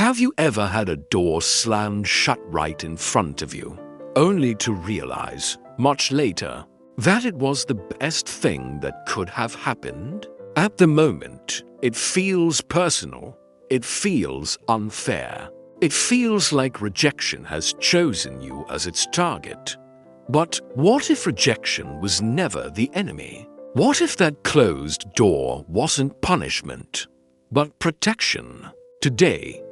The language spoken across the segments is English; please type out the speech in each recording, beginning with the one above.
Have you ever had a door slammed shut right in front of you, only to realize, much later, that it was the best thing that could have happened? At the moment, it feels personal. It feels unfair. It feels like rejection has chosen you as its target. But what if rejection was never the enemy? What if that closed door wasn't punishment, but protection? Today,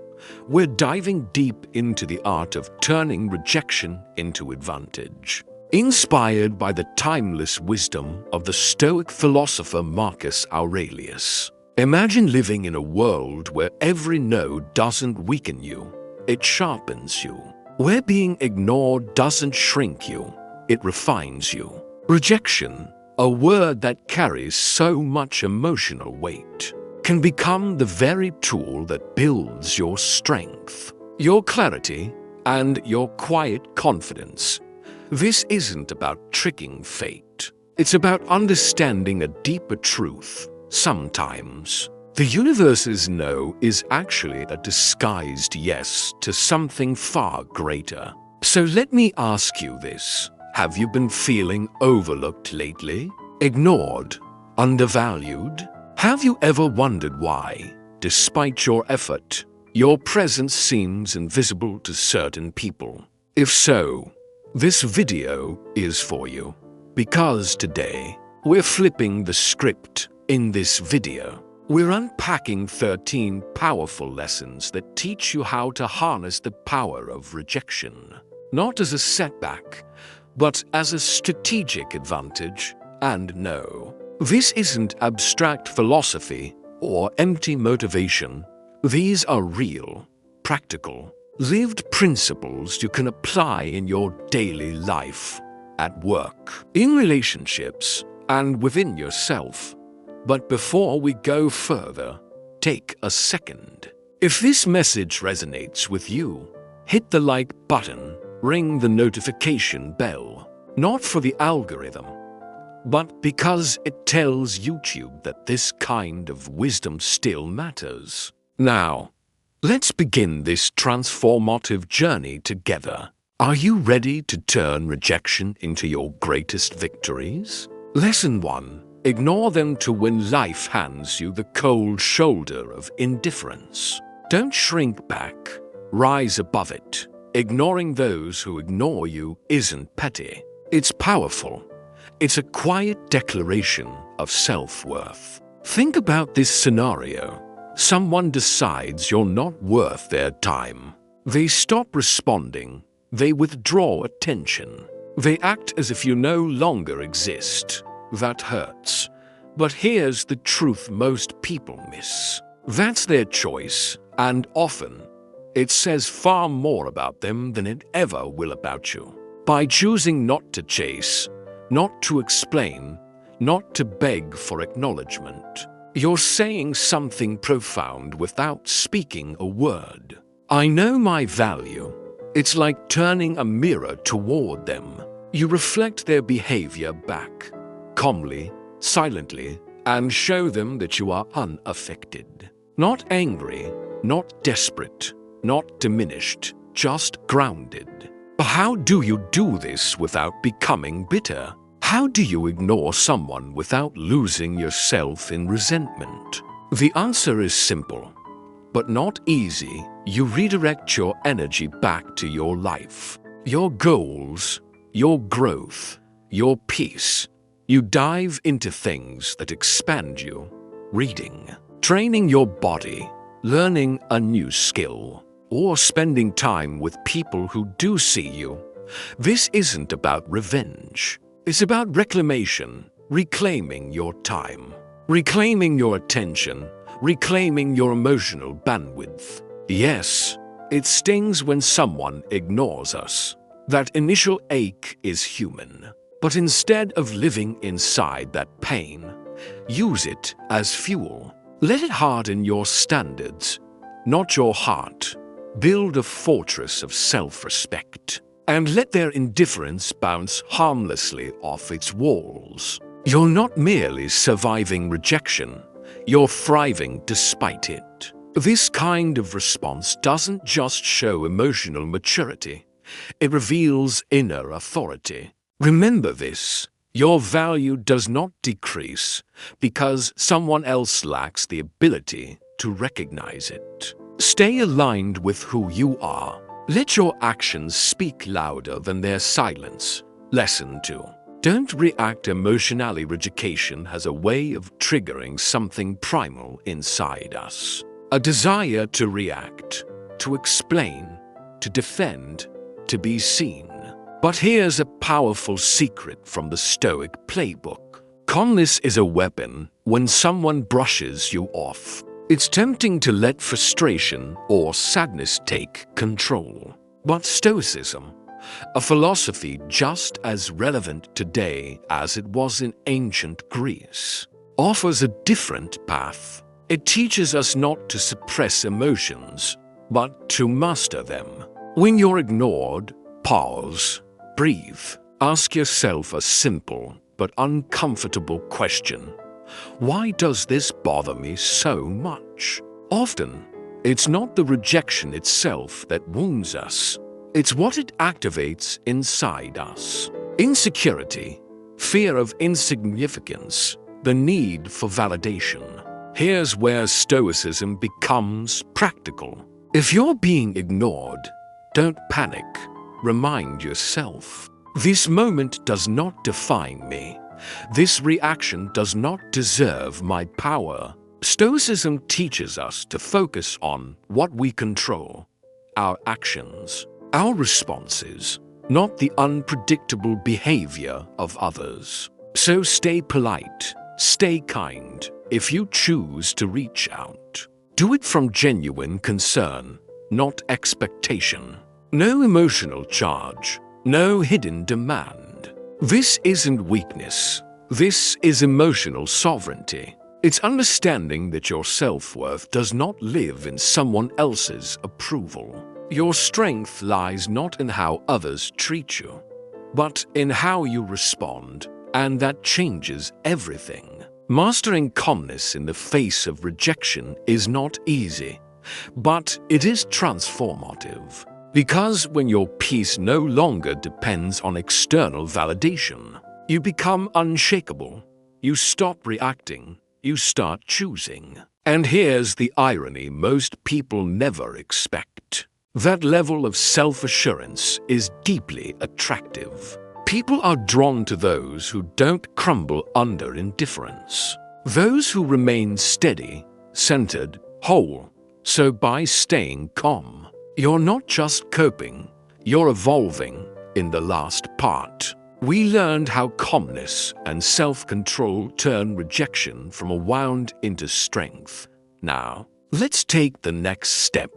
we're diving deep into the art of turning rejection into advantage. Inspired by the timeless wisdom of the Stoic philosopher Marcus Aurelius. Imagine living in a world where every no doesn't weaken you, it sharpens you. Where being ignored doesn't shrink you, it refines you. Rejection, a word that carries so much emotional weight, can become the very tool that builds your strength, your clarity, and your quiet confidence. This isn't about tricking fate. It's about understanding a deeper truth. Sometimes, the universe's no is actually a disguised yes to something far greater. So let me ask you this. Have you been feeling overlooked lately? Ignored? Undervalued? Have you ever wondered why, despite your effort, your presence seems invisible to certain people? If so, this video is for you. Because today, we're flipping the script. In this video, we're unpacking 13 powerful lessons that teach you how to harness the power of rejection, not as a setback, but as a strategic advantage. And no, this isn't abstract philosophy or empty motivation. These are real, practical, lived principles you can apply in your daily life, at work, in relationships, and within yourself. But before we go further, take a second. If this message resonates with you, hit the like button, ring the notification bell, not for the algorithm, but because it tells YouTube that this kind of wisdom still matters. Now, let's begin this transformative journey together. Are you ready to turn rejection into your greatest victories? Lesson 1. Ignore them to when life hands you the cold shoulder of indifference. Don't shrink back. Rise above it. Ignoring those who ignore you isn't petty. It's powerful. It's a quiet declaration of self-worth. Think about this scenario. Someone decides you're not worth their time. They stop responding. They withdraw attention. They act as if you no longer exist. That hurts. But here's the truth most people miss. That's their choice, and often, it says far more about them than it ever will about you. By choosing not to chase, not to explain, not to beg for acknowledgement, you're saying something profound without speaking a word. I know my value. It's like turning a mirror toward them. You reflect their behavior back, calmly, silently, and show them that you are unaffected. Not angry, not desperate, not diminished, just grounded. But how do you do this without becoming bitter? How do you ignore someone without losing yourself in resentment? The answer is simple, but not easy. You redirect your energy back to your life, your goals, your growth, your peace. You dive into things that expand you, reading, training your body, learning a new skill, or spending time with people who do see you. This isn't about revenge. It's about reclamation, reclaiming your time, reclaiming your attention, reclaiming your emotional bandwidth. Yes, it stings when someone ignores us. That initial ache is human. But instead of living inside that pain, use it as fuel. Let it harden your standards, not your heart. Build a fortress of self-respect, and let their indifference bounce harmlessly off its walls. You're not merely surviving rejection, you're thriving despite it. This kind of response doesn't just show emotional maturity, it reveals inner authority. Remember this. Your value does not decrease because someone else lacks the ability to recognize it. Stay aligned with who you are. Let your actions speak louder than their silence. Lesson 2. Don't react emotionally. Rejection has a way of triggering something primal inside us. A desire to react, to explain, to defend, to be seen. But here's a powerful secret from the Stoic playbook. Calmness is a weapon when someone brushes you off. It's tempting to let frustration or sadness take control. But Stoicism, a philosophy just as relevant today as it was in ancient Greece, offers a different path. It teaches us not to suppress emotions, but to master them. When you're ignored, pause. Breathe. Ask yourself a simple but uncomfortable question. Why does this bother me so much? Often, it's not the rejection itself that wounds us. It's what it activates inside us. Insecurity, fear of insignificance, the need for validation. Here's where Stoicism becomes practical. If you're being ignored, don't panic. Remind yourself, this moment does not define me. This reaction does not deserve my power. Stoicism teaches us to focus on what we control, our actions, our responses, not the unpredictable behavior of others. So stay polite, stay kind. If you choose to reach out, do it from genuine concern, not expectation. No emotional charge, no hidden demand. This isn't weakness. This is emotional sovereignty. It's understanding that your self-worth does not live in someone else's approval. Your strength lies not in how others treat you, but in how you respond, and that changes everything. Mastering calmness in the face of rejection is not easy, but it is transformative. Because when your peace no longer depends on external validation, you become unshakable. You stop reacting. You start choosing. And here's the irony most people never expect. That level of self-assurance is deeply attractive. People are drawn to those who don't crumble under indifference. Those who remain steady, centered, whole. So by staying calm, you're not just coping, you're evolving. In the last part, we learned how calmness and self-control turn rejection from a wound into strength. Now, let's take the next step.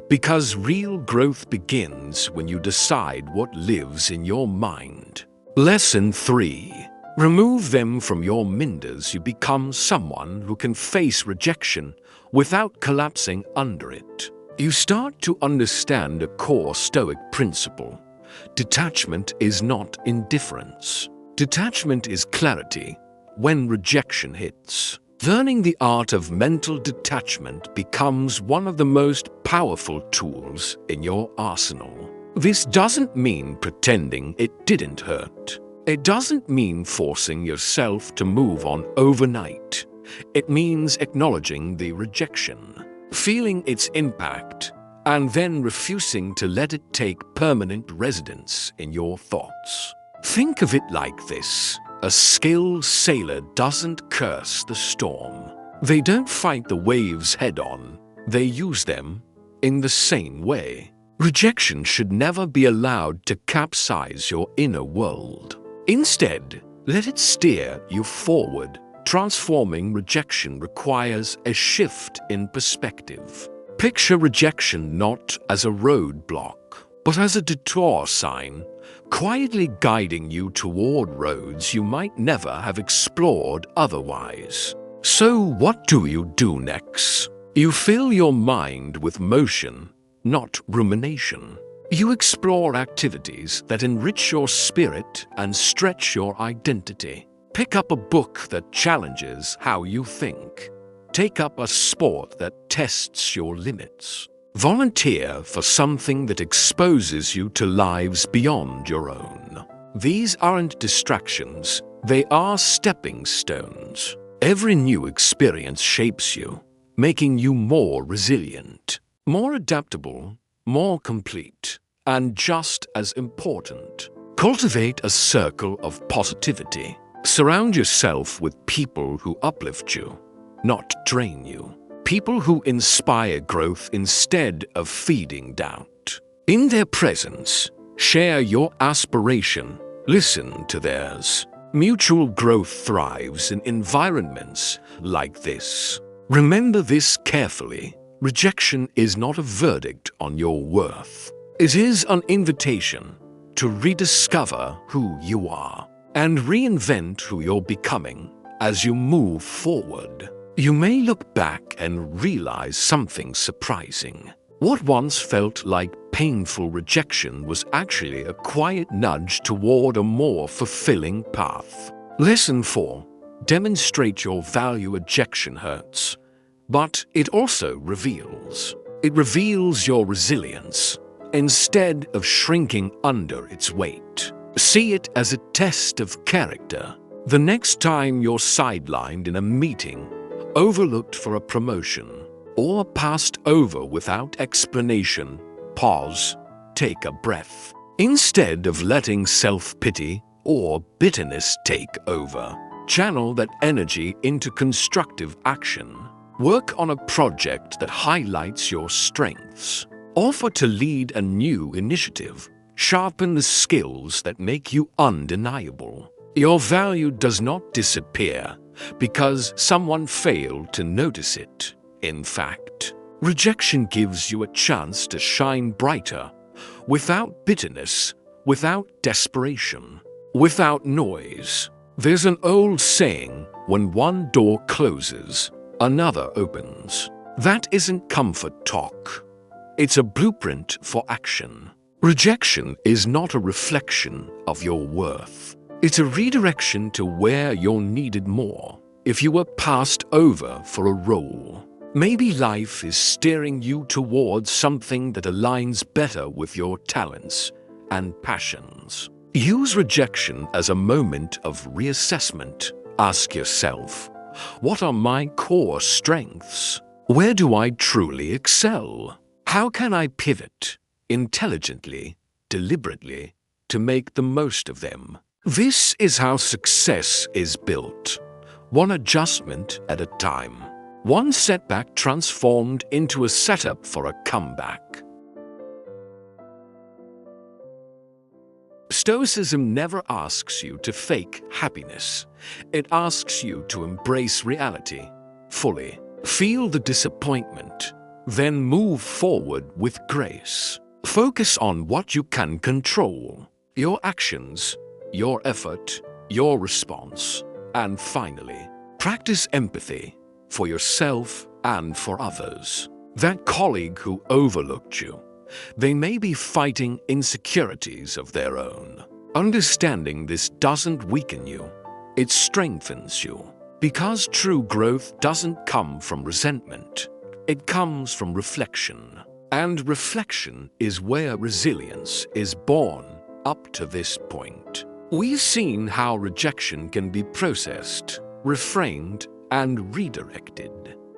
Because real growth begins when you decide what lives in your mind. Lesson 3. Remove them from your minds. You become someone who can face rejection without collapsing under it. You start to understand a core Stoic principle. Detachment is not indifference. Detachment is clarity when rejection hits. Learning the art of mental detachment becomes one of the most powerful tools in your arsenal. This doesn't mean pretending it didn't hurt. It doesn't mean forcing yourself to move on overnight. It means acknowledging the rejection, feeling its impact, and then refusing to let it take permanent residence in your thoughts. Think of it like this. A skilled sailor doesn't curse the storm. They don't fight the waves head-on. They use them in the same way. Rejection should never be allowed to capsize your inner world. Instead, let it steer you forward. Transforming rejection requires a shift in perspective. Picture rejection not as a roadblock, but as a detour sign, quietly guiding you toward roads you might never have explored otherwise. So what do you do next? You fill your mind with motion, not rumination. You explore activities that enrich your spirit and stretch your identity. Pick up a book that challenges how you think. Take up a sport that tests your limits. Volunteer for something that exposes you to lives beyond your own. These aren't distractions, they are stepping stones. Every new experience shapes you, making you more resilient, more adaptable, more complete, and just as important. Cultivate a circle of positivity. Surround yourself with people who uplift you, not drain you. People who inspire growth instead of feeding doubt. In their presence, share your aspiration, listen to theirs. Mutual growth thrives in environments like this. Remember this carefully. Rejection is not a verdict on your worth. It is an invitation to rediscover who you are and reinvent who you're becoming as you move forward. You may look back and realize something surprising. What once felt like painful rejection was actually a quiet nudge toward a more fulfilling path. Lesson 4. Demonstrate your value. Rejection hurts, but it also reveals. It reveals your resilience. Instead of shrinking under its weight, see it as a test of character. The next time you're sidelined in a meeting, overlooked for a promotion, or passed over without explanation, pause, take a breath. Instead of letting self-pity or bitterness take over, channel that energy into constructive action. Work on a project that highlights your strengths. Offer to lead a new initiative. Sharpen the skills that make you undeniable. Your value does not disappear because someone failed to notice it. In fact, rejection gives you a chance to shine brighter, without bitterness, without desperation, without noise. There's an old saying, when one door closes, another opens. That isn't comfort talk. It's a blueprint for action. Rejection is not a reflection of your worth. It's a redirection to where you're needed more. If you were passed over for a role, maybe life is steering you towards something that aligns better with your talents and passions. Use rejection as a moment of reassessment. Ask yourself, what are my core strengths? Where do I truly excel? How can I pivot intelligently, deliberately, to make the most of them? This is how success is built. One adjustment at a time. One setback transformed into a setup for a comeback. Stoicism never asks you to fake happiness. It asks you to embrace reality fully. Feel the disappointment, then move forward with grace. Focus on what you can control. Your actions, your effort, your response. And finally, practice empathy for yourself and for others. That colleague who overlooked you, they may be fighting insecurities of their own. Understanding this doesn't weaken you, it strengthens you. Because true growth doesn't come from resentment, it comes from reflection. And reflection is where resilience is born up to this point. We've seen how rejection can be processed, reframed, and redirected.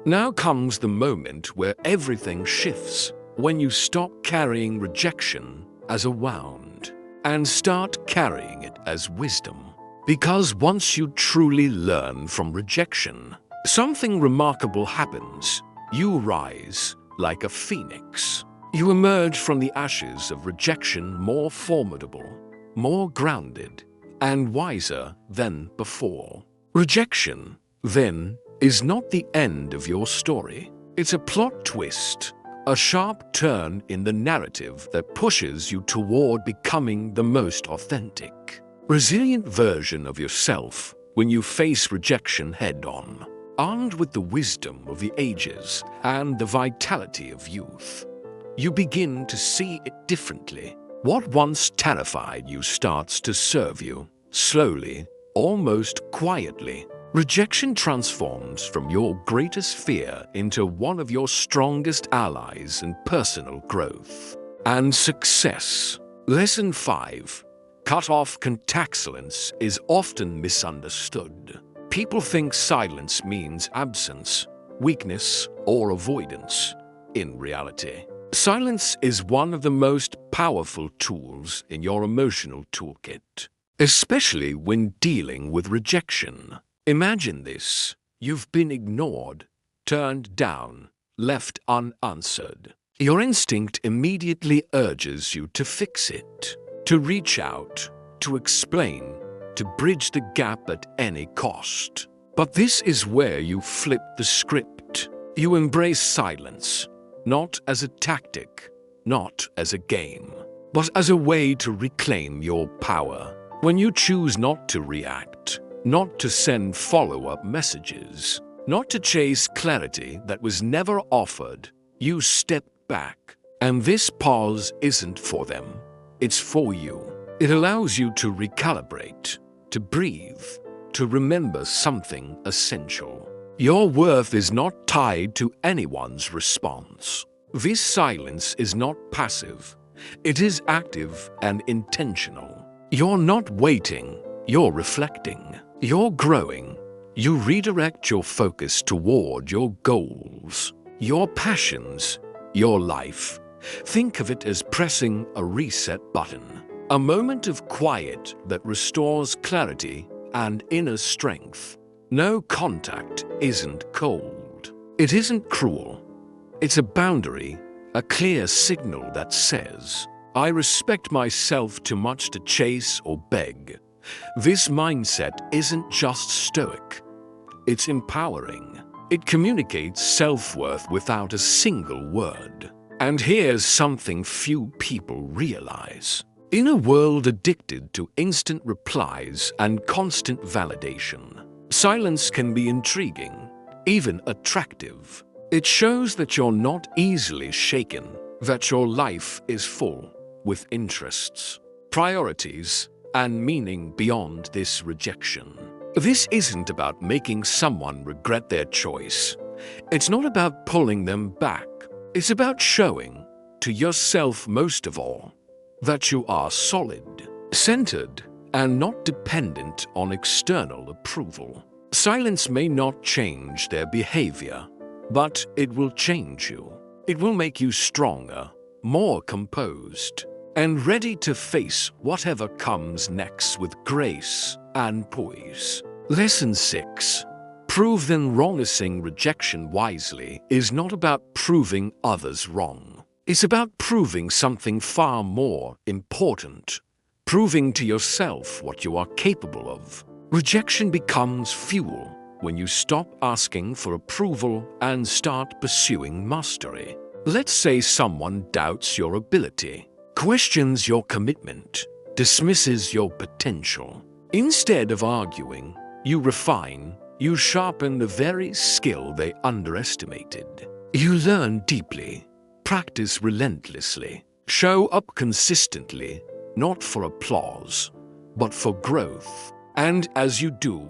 Now comes the moment where everything shifts, when you stop carrying rejection as a wound and start carrying it as wisdom. Because once you truly learn from rejection, something remarkable happens. You rise like a phoenix. You emerge from the ashes of rejection more formidable, more grounded, and wiser than before. Rejection, then, is not the end of your story. It's a plot twist, a sharp turn in the narrative that pushes you toward becoming the most authentic, resilient version of yourself when you face rejection head-on, armed with the wisdom of the ages and the vitality of youth. You begin to see it differently. What once terrified you starts to serve you, slowly, almost quietly. Rejection transforms from your greatest fear into one of your strongest allies in personal growth and success. Lesson 5. Cut-off excellence is often misunderstood. People think silence means absence, weakness, or avoidance. In reality, silence is one of the most powerful tools in your emotional toolkit, especially when dealing with rejection. Imagine this: you've been ignored, turned down, left unanswered. Your instinct immediately urges you to fix it, to reach out, to explain, to bridge the gap at any cost. But this is where you flip the script. You embrace silence, not as a tactic, not as a game, but as a way to reclaim your power. When you choose not to react, not to send follow-up messages, not to chase clarity that was never offered, you step back. And this pause isn't for them, it's for you. It allows you to recalibrate, to breathe, to remember something essential. Your worth is not tied to anyone's response. This silence is not passive. It is active and intentional. You're not waiting, you're reflecting. You're growing. You redirect your focus toward your goals, your passions, your life. Think of it as pressing a reset button, a moment of quiet that restores clarity and inner strength. No contact isn't cold. It isn't cruel. It's a boundary, a clear signal that says, I respect myself too much to chase or beg. This mindset isn't just stoic. It's empowering. It communicates self-worth without a single word. And here's something few people realize. In a world addicted to instant replies and constant validation, silence can be intriguing, even attractive. It shows that you're not easily shaken, that your life is full, with interests, priorities, and meaning beyond this rejection. This isn't about making someone regret their choice. It's not about pulling them back. It's about showing, to yourself most of all, that you are solid, centered, and not dependent on external approval. Silence may not change their behavior, but it will change you. It will make you stronger, more composed, and ready to face whatever comes next with grace and poise. Lesson 6. Prove them wrong. Assessing rejection wisely is not about proving others wrong. It's about proving something far more important, proving to yourself what you are capable of. Rejection becomes fuel when you stop asking for approval and start pursuing mastery. Let's say someone doubts your ability, questions your commitment, dismisses your potential. Instead of arguing, you refine, you sharpen the very skill they underestimated. You learn deeply, practice relentlessly, show up consistently, not for applause, but for growth. And as you do,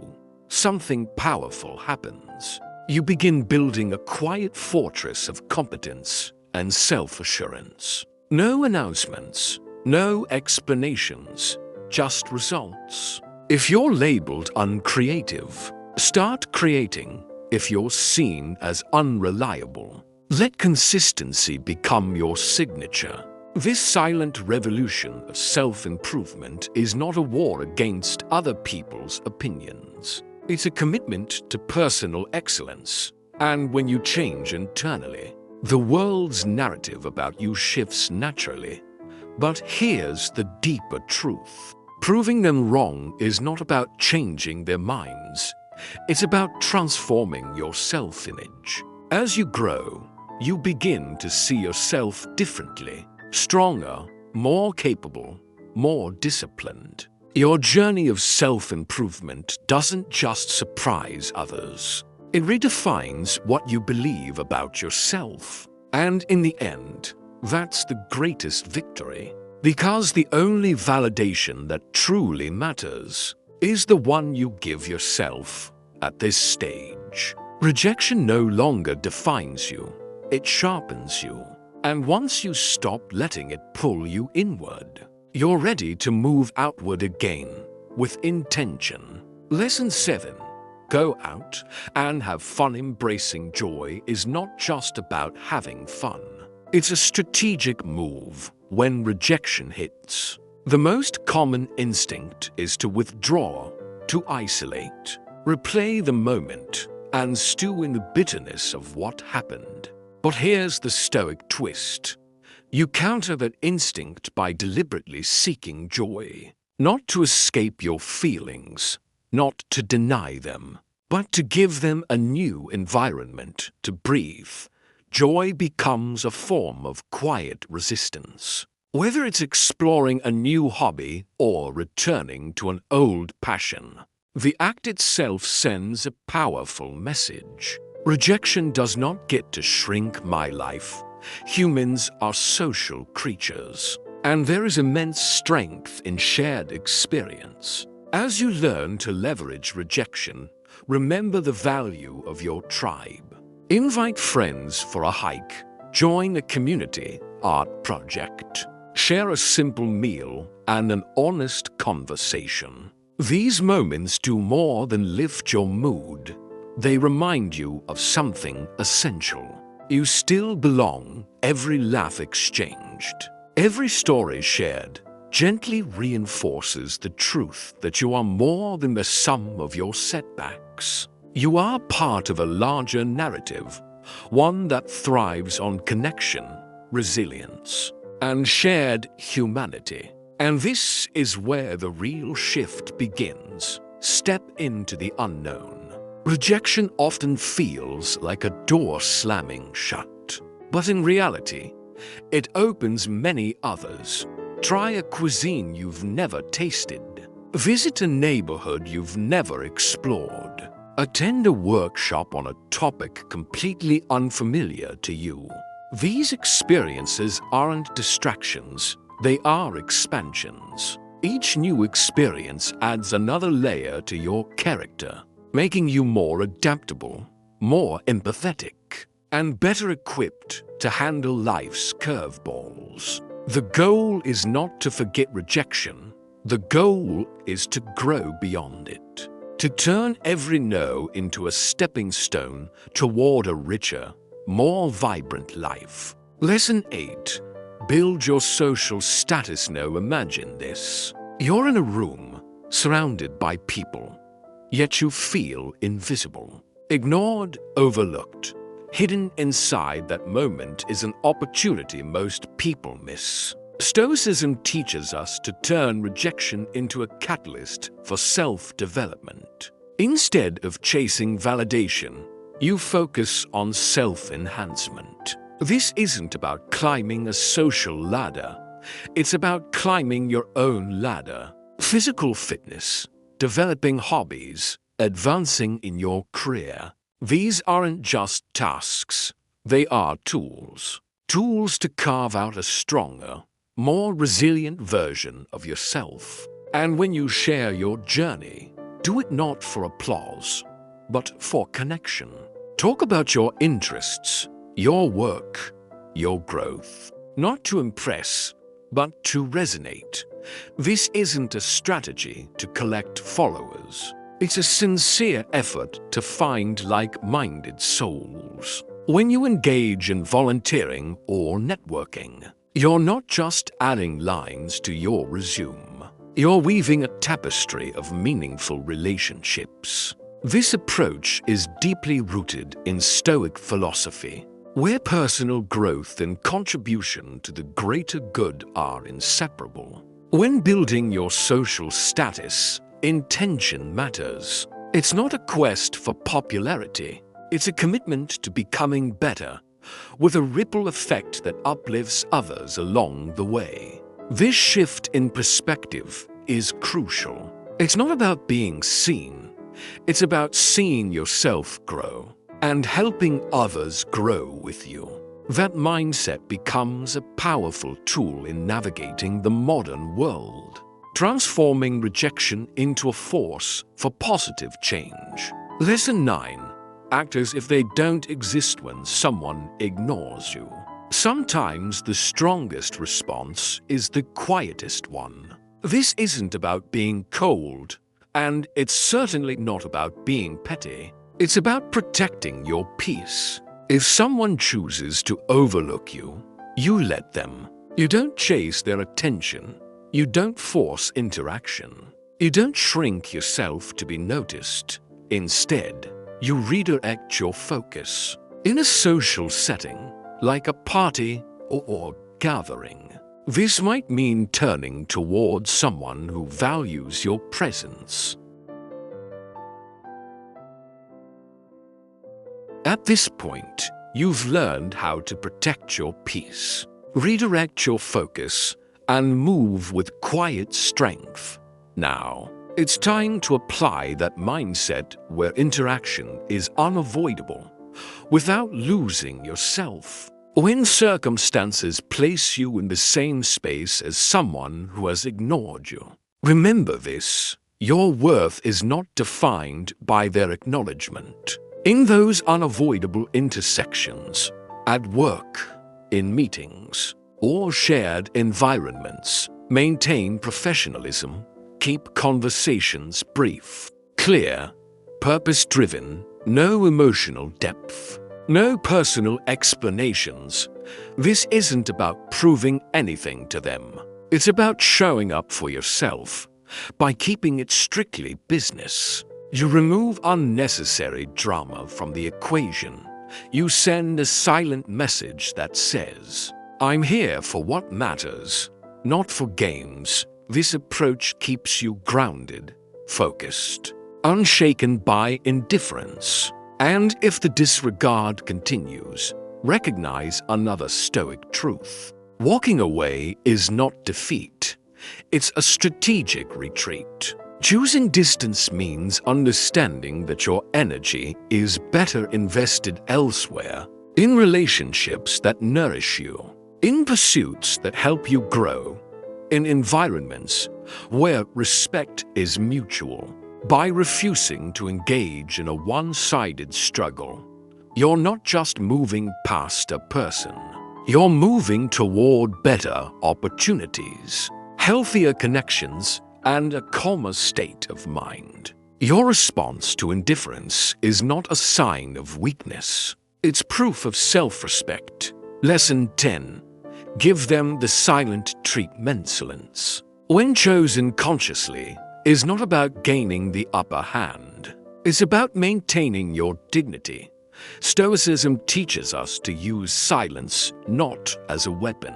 something powerful happens. You begin building a quiet fortress of competence and self-assurance. No announcements, no explanations, just results. If you're labeled uncreative, start creating. If you're seen as unreliable, let consistency become your signature. This silent revolution of self-improvement is not a war against other people's opinions. It's a commitment to personal excellence. And when you change internally, the world's narrative about you shifts naturally. But here's the deeper truth. Proving them wrong is not about changing their minds. It's about transforming your self-image. As you grow, you begin to see yourself differently, stronger, more capable, more disciplined. Your journey of self-improvement doesn't just surprise others. It redefines what you believe about yourself. And in the end, that's the greatest victory. Because the only validation that truly matters is the one you give yourself at this stage. Rejection no longer defines you, it sharpens you. And once you stop letting it pull you inward, you're ready to move outward again with intention. Lesson 7. Go out and have fun. Embracing joy is not just about having fun. It's a strategic move when rejection hits. The most common instinct is to withdraw, to isolate, replay the moment, and stew in the bitterness of what happened. But here's the Stoic twist. You counter that instinct by deliberately seeking joy, not to escape your feelings, not to deny them, but to give them a new environment to breathe. Joy becomes a form of quiet resistance. Whether it's exploring a new hobby or returning to an old passion, the act itself sends a powerful message. Rejection does not get to shrink my life. Humans are social creatures, and there is immense strength in shared experience. As you learn to leverage rejection, remember the value of your tribe. Invite friends for a hike, join a community art project, share a simple meal and an honest conversation. These moments do more than lift your mood. They remind you of something essential. You still belong. Every laugh exchanged, every story shared, gently reinforces the truth that you are more than the sum of your setbacks. You are part of a larger narrative, one that thrives on connection, resilience, and shared humanity. And this is where the real shift begins. Step into the unknown. Rejection often feels like a door slamming shut, but in reality, it opens many others. Try a cuisine you've never tasted. Visit a neighborhood you've never explored. Attend a workshop on a topic completely unfamiliar to you. These experiences aren't distractions, they are expansions. Each new experience adds another layer to your character, making you more adaptable, more empathetic, and better equipped to handle life's curveballs. The goal is not to forget rejection. The goal is to grow beyond it, to turn every no into a stepping stone toward a richer, more vibrant life. Lesson 8. Build your social status. Now imagine this. You're in a room, surrounded by people, yet you feel invisible, ignored, overlooked. Hidden inside that moment is an opportunity most people miss. Stoicism teaches us to turn rejection into a catalyst for self-development. Instead of chasing validation, you focus on self-enhancement. This isn't about climbing a social ladder. It's about climbing your own ladder. Physical fitness, developing hobbies, advancing in your career. These aren't just tasks. They are tools. Tools to carve out a stronger, more resilient version of yourself. And when you share your journey, do it not for applause, but for connection. Talk about your interests, your work, your growth. Not to impress, but to resonate. This isn't a strategy to collect followers. It's a sincere effort to find like-minded souls. When you engage in volunteering or networking, you're not just adding lines to your resume. You're weaving a tapestry of meaningful relationships. This approach is deeply rooted in Stoic philosophy, where personal growth and contribution to the greater good are inseparable. When building your social status, intention matters. It's not a quest for popularity. It's a commitment to becoming better, with a ripple effect that uplifts others along the way. This shift in perspective is crucial. It's not about being seen. It's about seeing yourself grow and helping others grow with you. That mindset becomes a powerful tool in navigating the modern world, transforming rejection into a force for positive change. Lesson 9. Act as if they don't exist when someone ignores you. Sometimes the strongest response is the quietest one. This isn't about being cold, and it's certainly not about being petty. It's about protecting your peace. If someone chooses to overlook you, you let them. You don't chase their attention. You don't force interaction. You don't shrink yourself to be noticed. Instead, you redirect your focus. In a social setting, like a party or gathering, this might mean turning towards someone who values your presence. At this point, you've learned how to protect your peace, redirect your focus, and move with quiet strength. Now, it's time to apply that mindset where interaction is unavoidable without losing yourself. When circumstances place you in the same space as someone who has ignored you, remember this: your worth is not defined by their acknowledgement. In those unavoidable intersections, at work, in meetings, or shared environments, maintain professionalism. Keep conversations brief, clear, purpose-driven, no emotional depth, no personal explanations. This isn't about proving anything to them. It's about showing up for yourself by keeping it strictly business. You remove unnecessary drama from the equation. You send a silent message that says, "I'm here for what matters, not for games." This approach keeps you grounded, focused, unshaken by indifference. And if the disregard continues, recognize another Stoic truth. Walking away is not defeat. It's a strategic retreat. Choosing distance means understanding that your energy is better invested elsewhere, in relationships that nourish you, in pursuits that help you grow, in environments where respect is mutual. By refusing to engage in a one-sided struggle, you're not just moving past a person. You're moving toward better opportunities, healthier connections, and a calmer state of mind. Your response to indifference is not a sign of weakness. It's proof of self-respect. Lesson 10. Give them the silent treatment. Silence, when chosen consciously, is not about gaining the upper hand. It's about maintaining your dignity. Stoicism teaches us to use silence not as a weapon,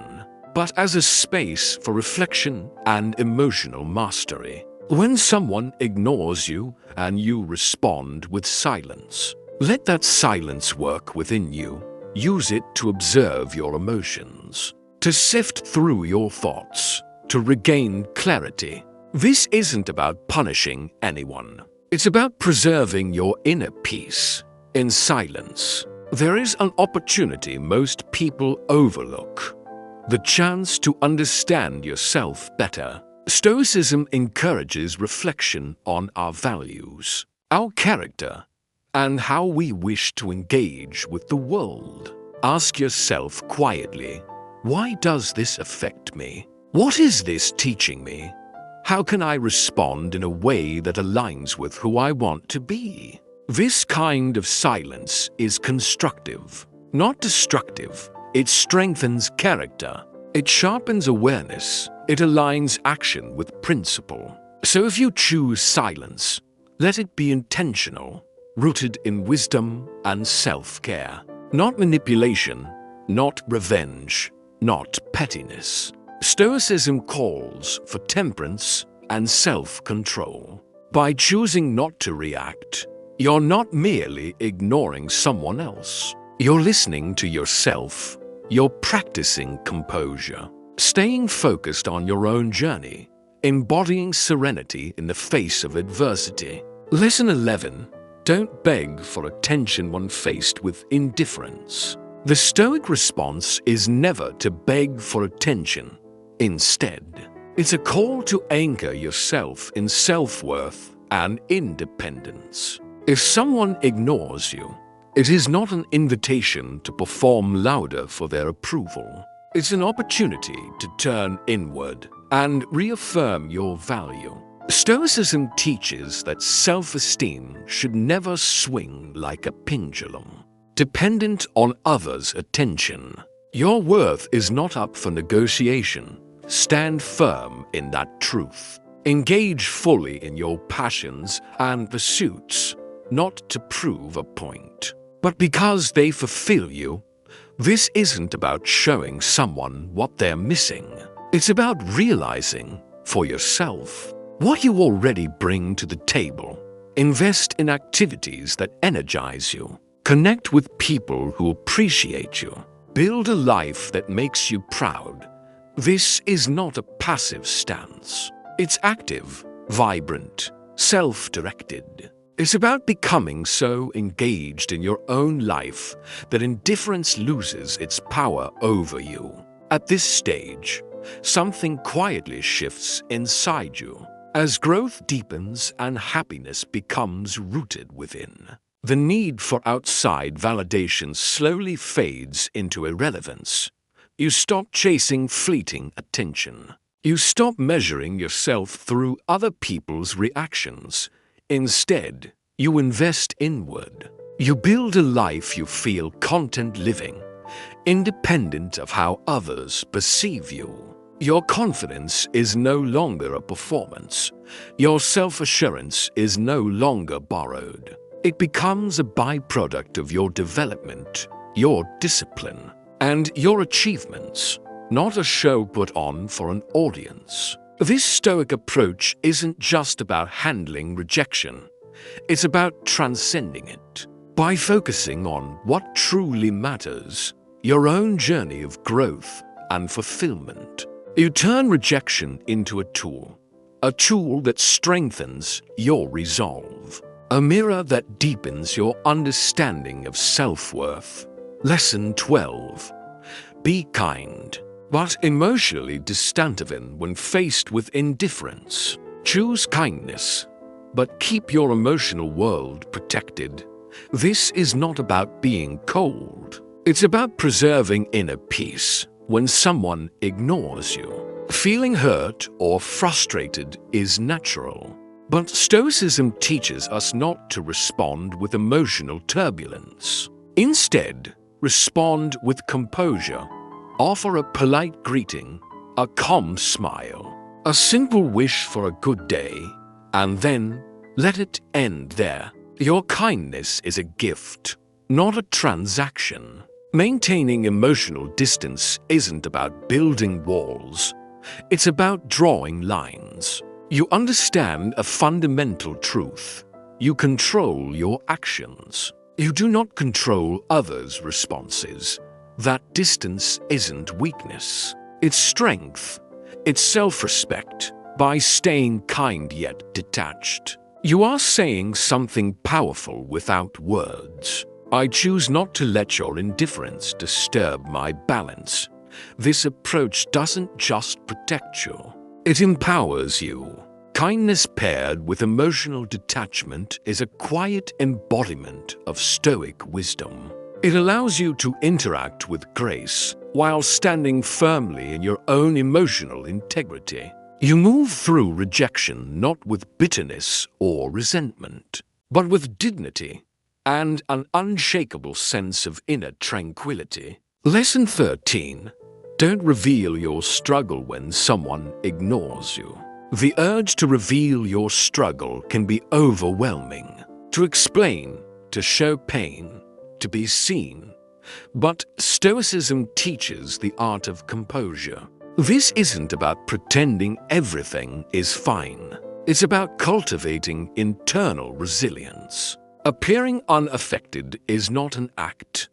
but as a space for reflection and emotional mastery. When someone ignores you and you respond with silence, let that silence work within you. Use it to observe your emotions, to sift through your thoughts, to regain clarity. This isn't about punishing anyone. It's about preserving your inner peace. In silence, there is an opportunity most people overlook: the chance to understand yourself better. Stoicism encourages reflection on our values, our character, and how we wish to engage with the world. Ask yourself quietly, why does this affect me? What is this teaching me? How can I respond in a way that aligns with who I want to be? This kind of silence is constructive, not destructive. It strengthens character. It sharpens awareness. It aligns action with principle. So if you choose silence, let it be intentional, rooted in wisdom and self-care. Not manipulation, not revenge, not pettiness. Stoicism calls for temperance and self-control. By choosing not to react, you're not merely ignoring someone else. You're listening to yourself. You're practicing composure, staying focused on your own journey, embodying serenity in the face of adversity. Lesson 11. Don't beg for attention when faced with indifference. The Stoic response is never to beg for attention. Instead, it's a call to anchor yourself in self-worth and independence. If someone ignores you, it is not an invitation to perform louder for their approval. It's an opportunity to turn inward and reaffirm your value. Stoicism teaches that self-esteem should never swing like a pendulum, dependent on others' attention. Your worth is not up for negotiation. Stand firm in that truth. Engage fully in your passions and pursuits, not to prove a point, but because they fulfill you. This isn't about showing someone what they're missing. It's about realizing for yourself what you already bring to the table. Invest in activities that energize you. Connect with people who appreciate you. Build a life that makes you proud. This is not a passive stance. It's active, vibrant, self-directed. It's about becoming so engaged in your own life that indifference loses its power over you. At this stage, something quietly shifts inside you. As growth deepens and happiness becomes rooted within, the need for outside validation slowly fades into irrelevance. You stop chasing fleeting attention. You stop measuring yourself through other people's reactions. Instead, you invest inward. You build a life you feel content living, independent of how others perceive you. Your confidence is no longer a performance. Your self-assurance is no longer borrowed. It becomes a byproduct of your development, your discipline, and your achievements, not a show put on for an audience. This Stoic approach isn't just about handling rejection. It's about transcending it. By focusing on what truly matters, your own journey of growth and fulfillment, you turn rejection into a tool that strengthens your resolve, a mirror that deepens your understanding of self-worth. Lesson 12. Be kind, but emotionally distant when faced with indifference. Choose kindness, but keep your emotional world protected. This is not about being cold. It's about preserving inner peace when someone ignores you. Feeling hurt or frustrated is natural, but Stoicism teaches us not to respond with emotional turbulence. Instead, respond with composure. Offer a polite greeting, a calm smile, a simple wish for a good day, and then let it end there. Your kindness is a gift, not a transaction. Maintaining emotional distance isn't about building walls. It's about drawing lines. You understand a fundamental truth. You control your actions. You do not control others' responses. That distance isn't weakness. It's strength. It's self-respect. By staying kind yet detached, you are saying something powerful without words. I choose not to let your indifference disturb my balance. This approach doesn't just protect you, it empowers you. Kindness paired with emotional detachment is a quiet embodiment of Stoic wisdom. It allows you to interact with grace while standing firmly in your own emotional integrity. You move through rejection not with bitterness or resentment, but with dignity and an unshakable sense of inner tranquility. Lesson 13. Don't reveal your struggle when someone ignores you. The urge to reveal your struggle can be overwhelming. To explain, to show pain, to be seen. But Stoicism teaches the art of composure. This isn't about pretending everything is fine. It's about cultivating internal resilience. Appearing unaffected is not an act.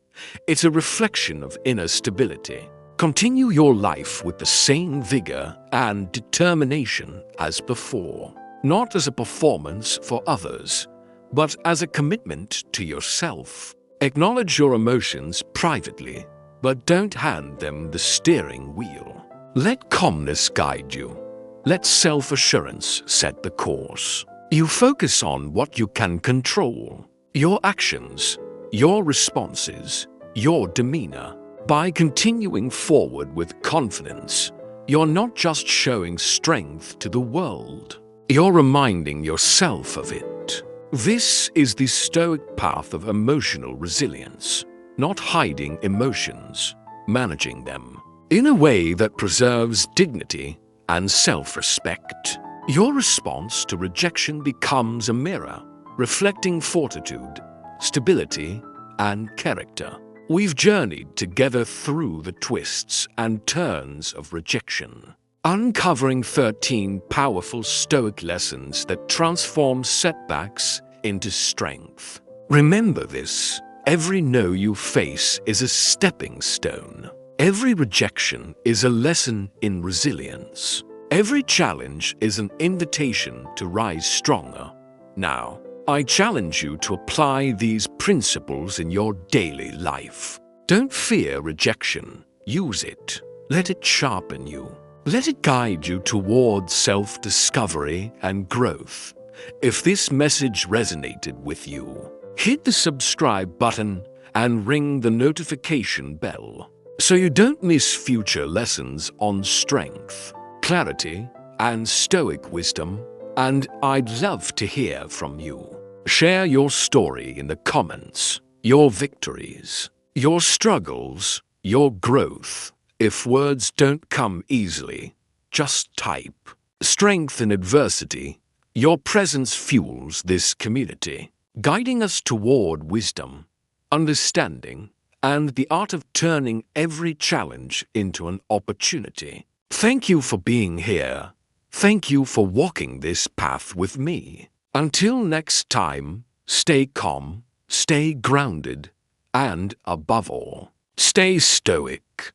It's a reflection of inner stability. Continue your life with the same vigor and determination as before, not as a performance for others, but as a commitment to yourself. Acknowledge your emotions privately, but don't hand them the steering wheel. Let calmness guide you. Let self-assurance set the course. You focus on what you can control, your actions, your responses, your demeanor. By continuing forward with confidence, you're not just showing strength to the world, you're reminding yourself of it. This is the Stoic path of emotional resilience, not hiding emotions, managing them in a way that preserves dignity and self-respect. Your response to rejection becomes a mirror, reflecting fortitude, stability, and character. We've journeyed together through the twists and turns of rejection, uncovering 13 powerful Stoic lessons that transform setbacks into strength. Remember this: every no you face is a stepping stone. Every rejection is a lesson in resilience. Every challenge is an invitation to rise stronger. Now, I challenge you to apply these principles in your daily life. Don't fear rejection. Use it. Let it sharpen you. Let it guide you towards self-discovery and growth. If this message resonated with you, hit the subscribe button and ring the notification bell so you don't miss future lessons on strength, clarity, and Stoic wisdom. And I'd love to hear from you. Share your story in the comments, your victories, your struggles, your growth. If words don't come easily, just type. Strength in adversity. Your presence fuels this community, guiding us toward wisdom, understanding, and the art of turning every challenge into an opportunity. Thank you for being here. Thank you for walking this path with me. Until next time, stay calm, stay grounded, and above all, stay stoic.